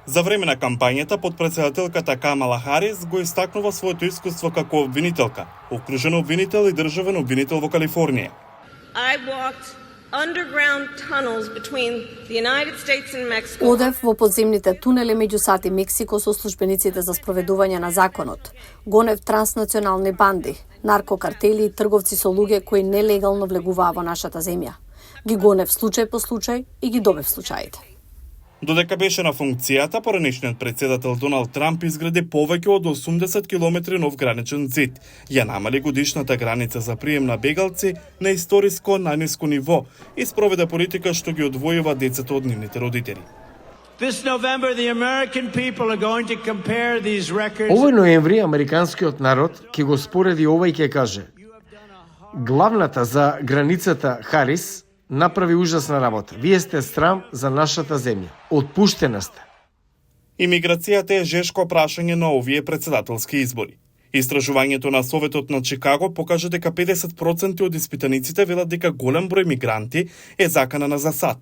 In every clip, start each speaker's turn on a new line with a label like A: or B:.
A: За време на кампањата, подпредседателката Камала Харис го истакнува своето искуство како обвинителка, окружен обвинител и државен обвинител во Калифорнија.
B: I walked underground tunnels between the United States and Mexico.
C: Одев во подземните тунели меѓу САД и Мексико со службениците за спроведување на законот. Гонев транснационални банди, наркокартели и трговци со луѓе кои нелегално влегуваа во нашата земја. Ги гонев случај по случај и ги добив случаите.
A: Додека беше на функцијата, поранешниот председател Доналд Трамп изгради повеќе од 80 километри нов граничен зид, ја намали годишната граница за прием на бегалци на историско најниско ниво и спроведе политика што ги одвојува децата од нивните родители.
D: Овој ноември американскиот народ ќе го спореди ова и ќе каже: главната за границата Харис направи ужасна работа. Вие сте срам за нашата земја. Отпуштена сте.
A: Имиграцијата е жешко прашање на овие председателски избори. Истражувањето на Советот на Чикаго покажа дека 50% од испитаниците велат дека голем број мигранти е заканена за САД.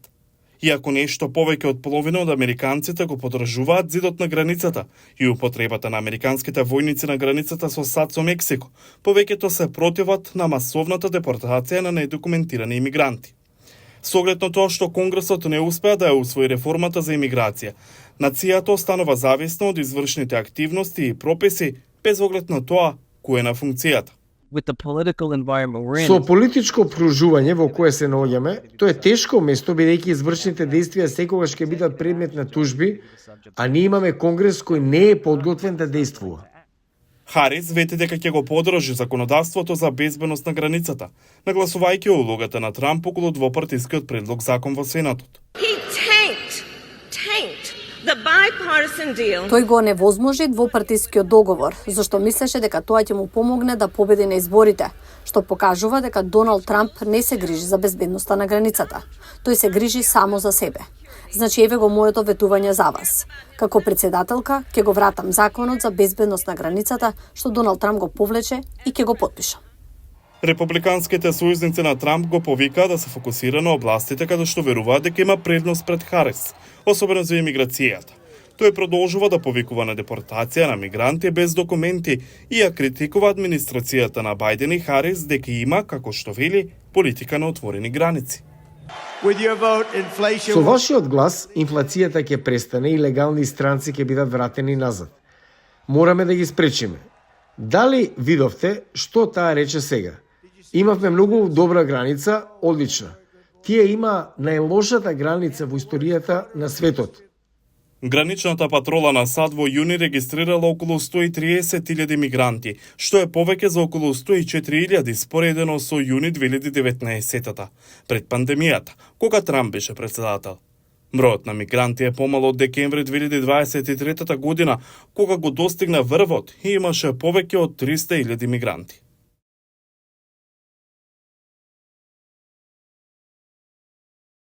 A: Иако нешто повеќе од половина од американците го подржуваат зидот на границата и употребата на американските војници на границата со САД со Мексико, повеќето се противат на масовната депортација на недокументирани имигранти. Со оглед на тоа што Конгресот не успеа да ја усвои реформата за имиграција, нацијата останува зависна од извршните активности и прописи без оглед на тоа кој е на функцијата.
D: Со политичко окружување во кое се наоѓаме, тоа е тешко место бидејќи извршните действија секогаш ќе бидат предмет на тужби, а ние имаме Конгрес кој не е подготвен да действува.
A: Харис вети дека ќе го подржи законодавството за безбедност на границата, нагласувајќи улогата на Трамп околу двопартискиот предлог закон во Сенатот.
C: Тој го невозможи двопартискиот договор, зашто мислеше дека тоа ќе му помогне да победи на изборите, што покажува дека Доналд Трамп не се грижи за безбедноста на границата. Тој се грижи само за себе. Значи, еве го моето ветување за вас. Како председателка, ќе го вратам законот за безбедност на границата, што Доналд Трамп го повлече и ќе го потпиша.
A: Републиканските сојузници на Трамп го повикаа да се фокусира на областите каде што веруваат дека има предност пред Харис, особено за имиграцијата. Тој продолжува да повикува на депортација на мигранти без документи и ја критикува администрацијата на Бајден и Харис дека има, како што вели, политика на отворени граници.
D: Со вашиот глас, инфлацијата ќе престане и легални странци ќе бидат вратени назад. Мораме да ги спречиме. Дали видовте што таа рече сега? Имавме многу добра граница, одлична. Тие има најлошата граница во историјата на светот.
A: Граничната патрола на САД во јуни регистрирала околу 130.000 мигранти, што е повеќе за околу 104.000 споредено со јуни 2019-та, пред пандемијата, кога Трамп беше председател. Бројот на мигранти е помало од декември 2023 година, кога го достигна врвот и имаше повеќе од 300.000 мигранти.